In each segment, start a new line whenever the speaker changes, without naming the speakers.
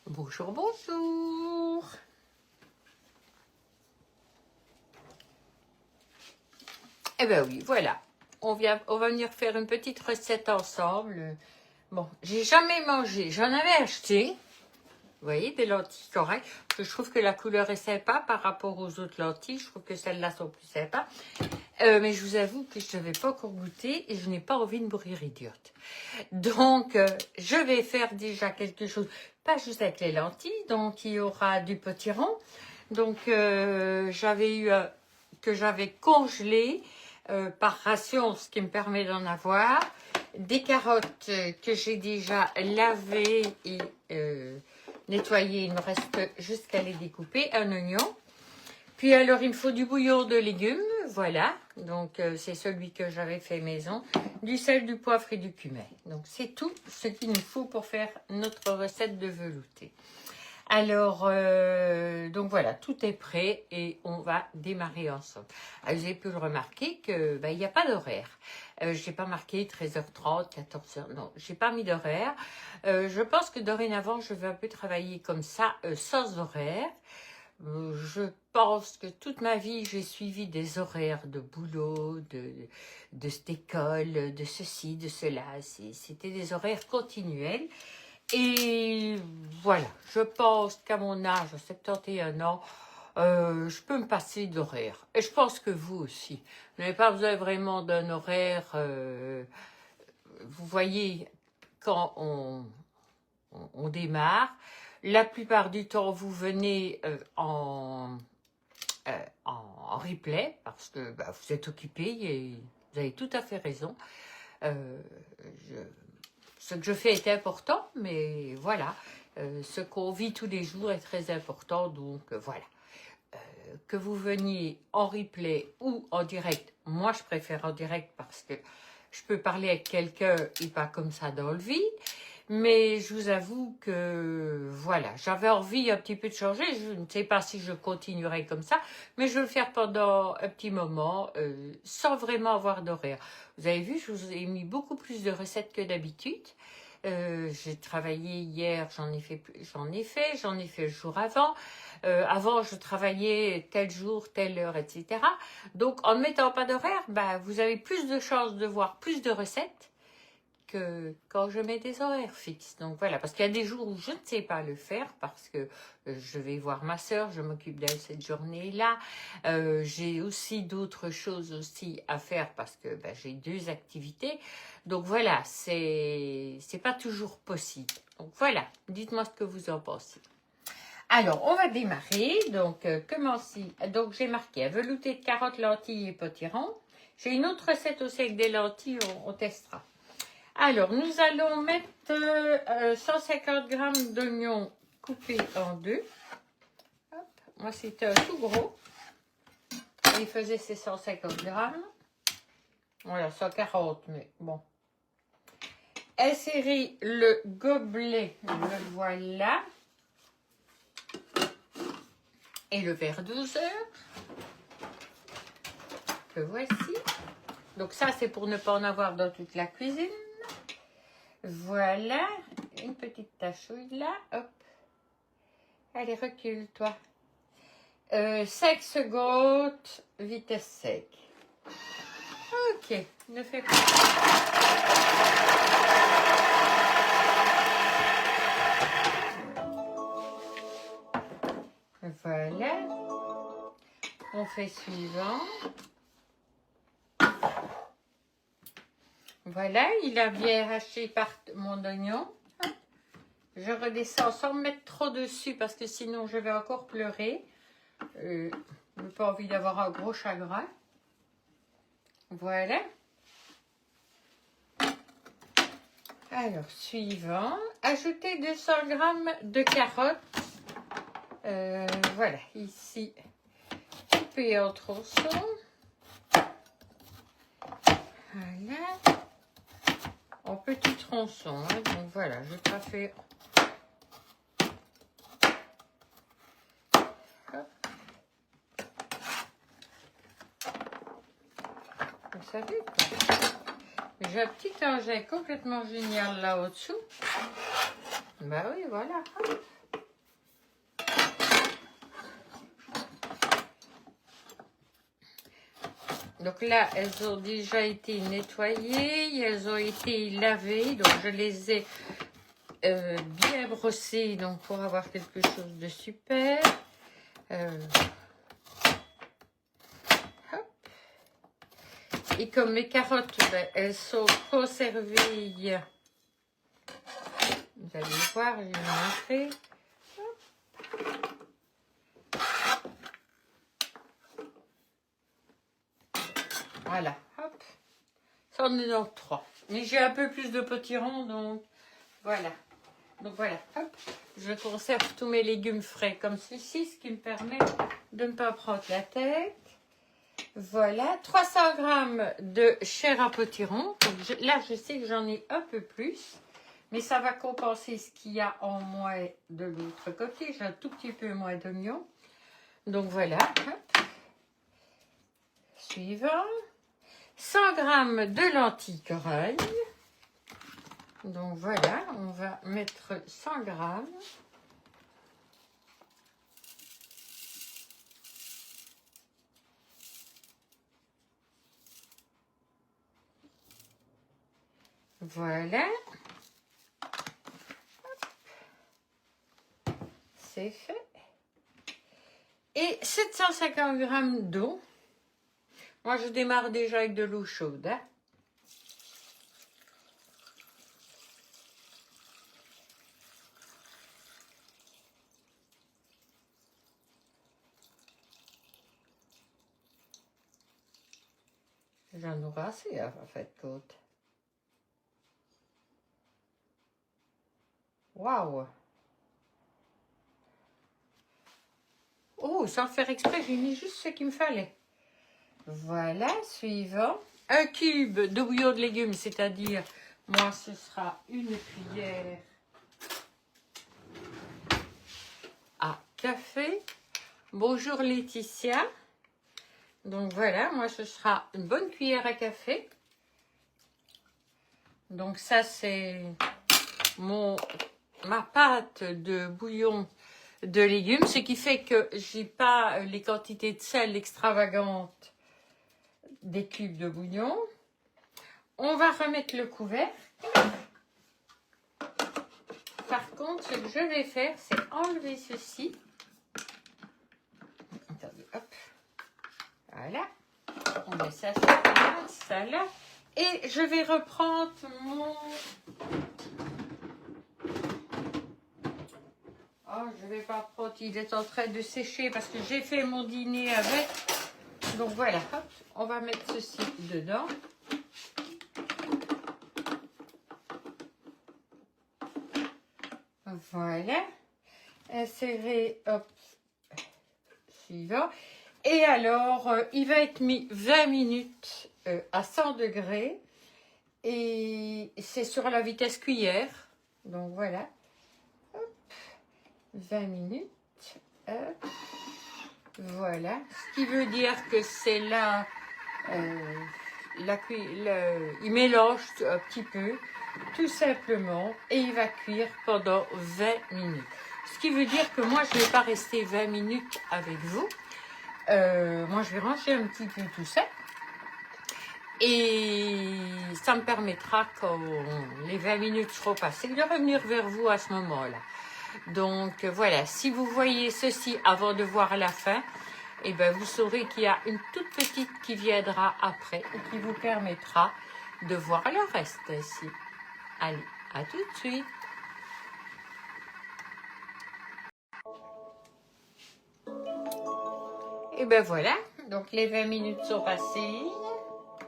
Bonjour, bonjour. Eh bien oui, voilà. On va venir faire une petite recette ensemble. Bon, j'ai jamais mangé. J'en avais acheté. Vous voyez, des lentilles correctes. Parce que je trouve que la couleur est sympa par rapport aux autres lentilles. Je trouve que celles-là sont plus sympas. Mais je vous avoue que je n'avais pas encore goûté et je n'ai pas envie de mourir idiote. Donc, je vais faire déjà quelque chose, pas juste avec les lentilles. Donc, il y aura du potiron. Donc, j'avais eu que j'avais congelé par ration, ce qui me permet d'en avoir. Des carottes que j'ai déjà lavées et nettoyées. Il me reste juste qu'à les découper. Un oignon. Puis alors, il me faut du bouillon de légumes, voilà. Donc, c'est celui que j'avais fait maison. Du sel, du poivre et du cumin. Donc, c'est tout ce qu'il nous faut pour faire notre recette de velouté. Alors, donc voilà, tout est prêt et on va démarrer ensemble. Alors, vous avez pu le remarquer qu'il n'y a pas d'horaire. Je n'ai pas marqué 13h30, 14h, non, je n'ai pas mis d'horaire. Je pense que dorénavant, je vais un peu travailler comme ça, sans horaire. Je pense que toute ma vie, j'ai suivi des horaires de boulot, de cette école, de ceci, de cela. C'était des horaires continuels. Et voilà, je pense qu'à mon âge, à 71 ans, je peux me passer d'horaire. Et je pense que vous aussi. Vous n'avez pas besoin vraiment d'un horaire. Vous voyez, quand on démarre, la plupart du temps, vous venez en replay parce que vous êtes occupé et vous avez tout à fait raison. Ce que je fais est important, mais voilà, ce qu'on vit tous les jours est très important, donc voilà. Que vous veniez en replay ou en direct, moi je préfère en direct parce que je peux parler avec quelqu'un et pas comme ça dans le vide. Mais je vous avoue que, voilà, j'avais envie un petit peu de changer. Je ne sais pas si je continuerai comme ça, mais je vais le faire pendant un petit moment, sans vraiment avoir d'horaire. Vous avez vu, je vous ai mis beaucoup plus de recettes que d'habitude. J'ai travaillé hier, j'en ai fait le jour avant. Avant, je travaillais tel jour, telle heure, etc. Donc, en ne mettant pas d'horaire, vous avez plus de chances de voir plus de recettes que quand je mets des horaires fixes. Donc voilà, parce qu'il y a des jours où je ne sais pas le faire parce que je vais voir ma soeur, je m'occupe d'elle cette journée-là. J'ai aussi d'autres choses aussi à faire parce que j'ai 2 activités. Donc voilà, c'est pas toujours possible. Donc voilà, dites-moi ce que vous en pensez. Alors, on va démarrer. Donc, commencer. Donc, j'ai marqué velouté de carottes, lentilles et potiron. J'ai une autre recette aussi avec des lentilles, on testera. Alors, nous allons mettre 150 g d'oignons coupés en 2. Hop, moi, c'était un tout gros. Il faisait ses 150 g. Voilà, 140, mais bon. Insérer le gobelet, le voilà. Et le verre 12 heures. Que voici. Donc ça, c'est pour ne pas en avoir dans toute la cuisine. Voilà, une petite tachouille là, hop. Allez, recule-toi. 5 secondes, vitesse sec. Ok, ne fais pas. Voilà. On fait suivant. Voilà, il a bien haché par mon oignon. Je redescends sans me mettre trop dessus parce que sinon je vais encore pleurer. Je n'ai pas envie d'avoir un gros chagrin. Voilà. Alors, suivant. Ajouter 200 g de carottes. Voilà, ici, coupé en tronçons. Voilà. En petits tronçons. Hein, donc voilà, je vais pas faire... Vous savez quoi? J'ai un petit engin complètement génial là au-dessous. Ben oui, voilà. Donc là, elles ont déjà été nettoyées, elles ont été lavées, donc je les ai bien brossées donc pour avoir quelque chose de super. Et comme mes carottes, ben, elles sont conservées, vous allez voir, je vais vous montrer. Voilà, hop. Ça en est dans 3. Mais j'ai un peu plus de potirons, donc voilà. Donc voilà, hop. Je conserve tous mes légumes frais comme ceci, ce qui me permet de ne pas prendre la tête. Voilà, 300 g de chair à potiron. Donc là, je sais que j'en ai un peu plus, mais ça va compenser ce qu'il y a en moins de l'autre côté. J'ai un tout petit peu moins d'oignons. Donc voilà, hop. Suivant. 100 g de lentilles corail. Donc voilà, on va mettre 100 g. Voilà. C'est fait. Et 750 g d'eau. Moi, je démarre déjà avec de l'eau chaude. Hein. J'en aurai assez, en fait, côte. Waouh! Oh, sans faire exprès, j'ai mis juste ce qu'il me fallait. Voilà, suivant. Un cube de bouillon de légumes, c'est-à-dire, moi, ce sera une cuillère à café. Bonjour Laetitia. Donc voilà, moi, ce sera une bonne cuillère à café. Donc ça, c'est ma pâte de bouillon de légumes, ce qui fait que j'ai pas les quantités de sel extravagantes des cubes de bouillon. On va remettre le couvercle. Par contre, ce que je vais faire, c'est enlever ceci. Attendez, hop. Voilà. On met ça sur là, ça là. Et je vais reprendre mon... Oh, je vais pas prendre, il est en train de sécher parce que j'ai fait mon dîner avec. Donc voilà, hop, on va mettre ceci dedans. Voilà. Insérer, hop, suivant. Et alors, il va être mis 20 minutes à 100 degrés. Et c'est sur la vitesse cuillère. Donc voilà. Hop, 20 minutes. Hop. Voilà. Ce qui veut dire que c'est là... il mélange un petit peu, tout simplement, et il va cuire pendant 20 minutes. Ce qui veut dire que moi, je ne vais pas rester 20 minutes avec vous. Moi, je vais ranger un petit peu tout ça. Et ça me permettra, quand les 20 minutes seront passées, de revenir vers vous à ce moment-là. Donc, voilà, si vous voyez ceci avant de voir la fin, et ben vous saurez qu'il y a une toute petite qui viendra après et qui vous permettra de voir le reste ici. Allez, à tout de suite. Et ben voilà, donc les 20 minutes sont passées.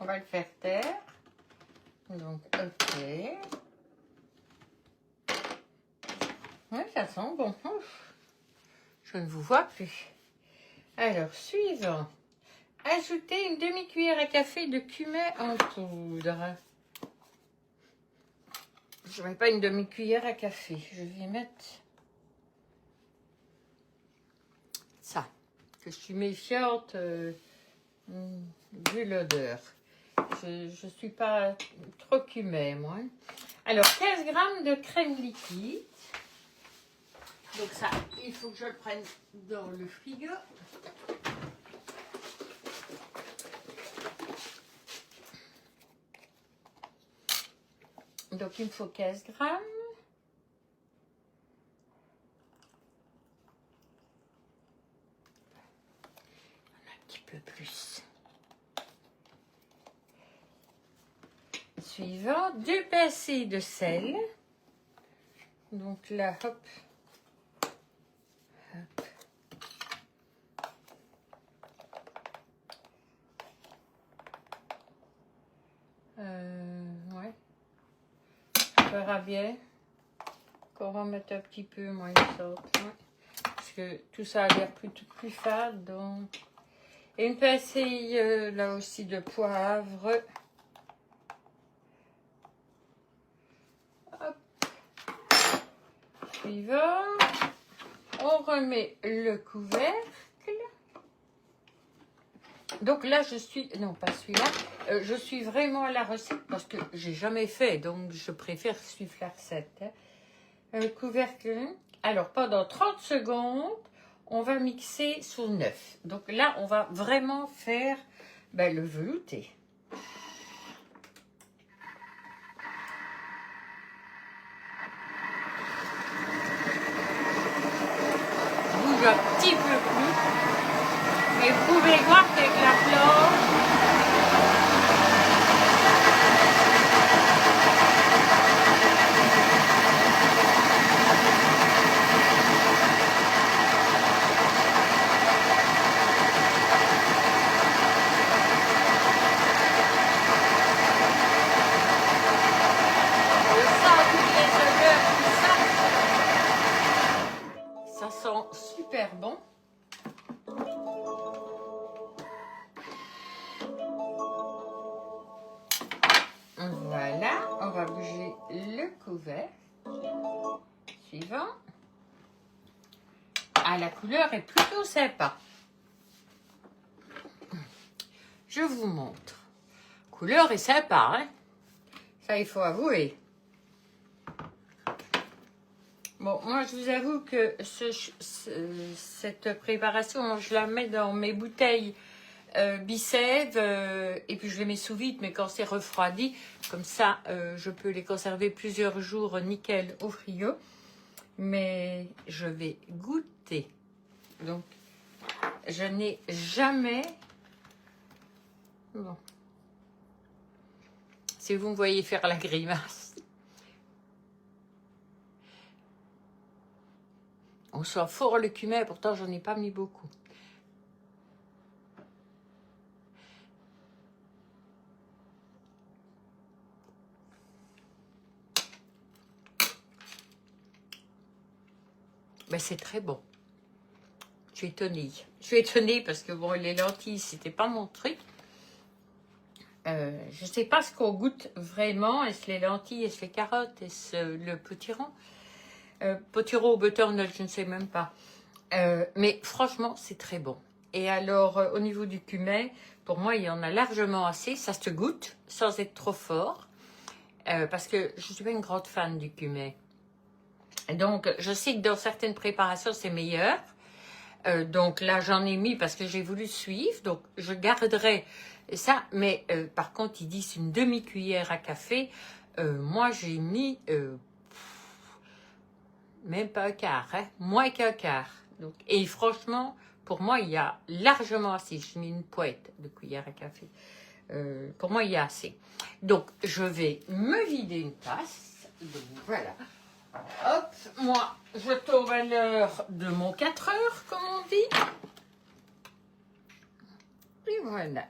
On va le faire taire. Donc, ok. Ouais, ça sent bon. Ouf. Je ne vous vois plus. Alors, suivant. Ajoutez une demi-cuillère à café de cumin en poudre. Je ne mets pas une demi-cuillère à café. Je vais mettre ça. Que je suis méfiante vu l'odeur. je ne suis pas trop cumet, moi. Alors, 15 grammes de crème liquide. Donc ça, il faut que je le prenne dans le frigo. Donc, il me faut 15 grammes. Un petit peu plus. Suivant, 2 pincées de sel. Donc là, hop. Hop. Ouais. On verra bien. Qu'on va mettre un petit peu moins de sorte. Ouais. Parce que tout ça a l'air plus fade. Donc. Et une pincée là aussi de poivre. Hop. Suivant. On remet le couvercle. Donc là, je suis... Non, pas celui-là. Je suis vraiment à la recette parce que j'ai jamais fait. Donc, je préfère suivre la recette. Couvercle. Alors, pendant 30 secondes, on va mixer sous 9. Donc là, on va vraiment faire le velouté. Bouge un petit peu plus. Mais vous pouvez voir qu'avec la planche, on sent toutes les odeurs, tout ça. Ça sent super bon. Voilà, on va bouger le couvercle. Suivant. Ah, la couleur est plutôt sympa. Je vous montre. Couleur est sympa, hein? Ça, il faut avouer. Bon, moi, je vous avoue que cette préparation, je la mets dans mes bouteilles Bicève et puis je les mets sous vide, mais quand c'est refroidi, comme ça, je peux les conserver plusieurs jours nickel au frigo. Mais je vais goûter. Donc, je n'ai jamais... Bon. Si vous me voyez faire la grimace. On sent fort le cumin, pourtant j'en ai pas mis beaucoup. Mais c'est très bon. Je suis étonnée. Je suis étonnée parce que bon, les lentilles, c'était pas mon truc. Je sais pas ce qu'on goûte vraiment. Est-ce les lentilles, est-ce les carottes, est-ce le potiron? Potiron au butternut, je ne sais même pas. Mais franchement, c'est très bon. Et alors, au niveau du cumin, pour moi, il y en a largement assez. Ça se goûte sans être trop fort. Parce que je ne suis pas une grande fan du cumin. Donc, je sais que dans certaines préparations, c'est meilleur. Donc là, j'en ai mis parce que j'ai voulu suivre. Donc, je garderai ça. Mais par contre, ils disent une demi-cuillère à café. Moi, j'ai mis même pas un quart, hein, moins qu'un quart. Donc, et franchement, pour moi, il y a largement assez. J'ai mis une poêle de cuillère à café. Pour moi, il y a assez. Donc, je vais me vider une tasse. Donc, voilà. Hop, moi, je tombe à l'heure de mon 4 heures, comme on dit. Et voilà.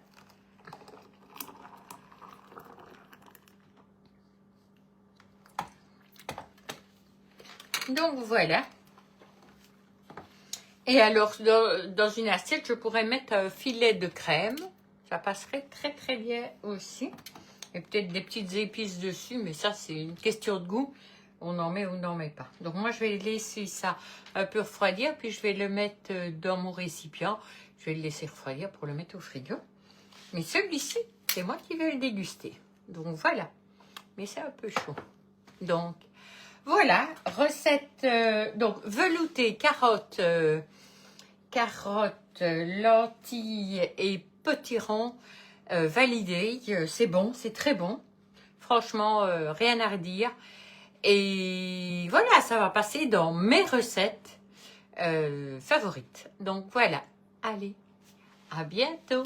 Donc, voilà. Et alors, dans une assiette, je pourrais mettre un filet de crème. Ça passerait très, très bien aussi. Et peut-être des petites épices dessus, mais ça, c'est une question de goût. On en met ou on n'en met pas. Donc, moi, je vais laisser ça un peu refroidir, puis je vais le mettre dans mon récipient. Je vais le laisser refroidir pour le mettre au frigo. Mais celui-ci c'est moi qui vais le déguster. Donc voilà, mais c'est un peu chaud. Donc voilà, recette donc velouté, carottes, lentilles et potiron validé. C'est bon, c'est très bon. Franchement, rien à redire. Et voilà, ça va passer dans mes recettes favorites. Donc voilà, allez, à bientôt.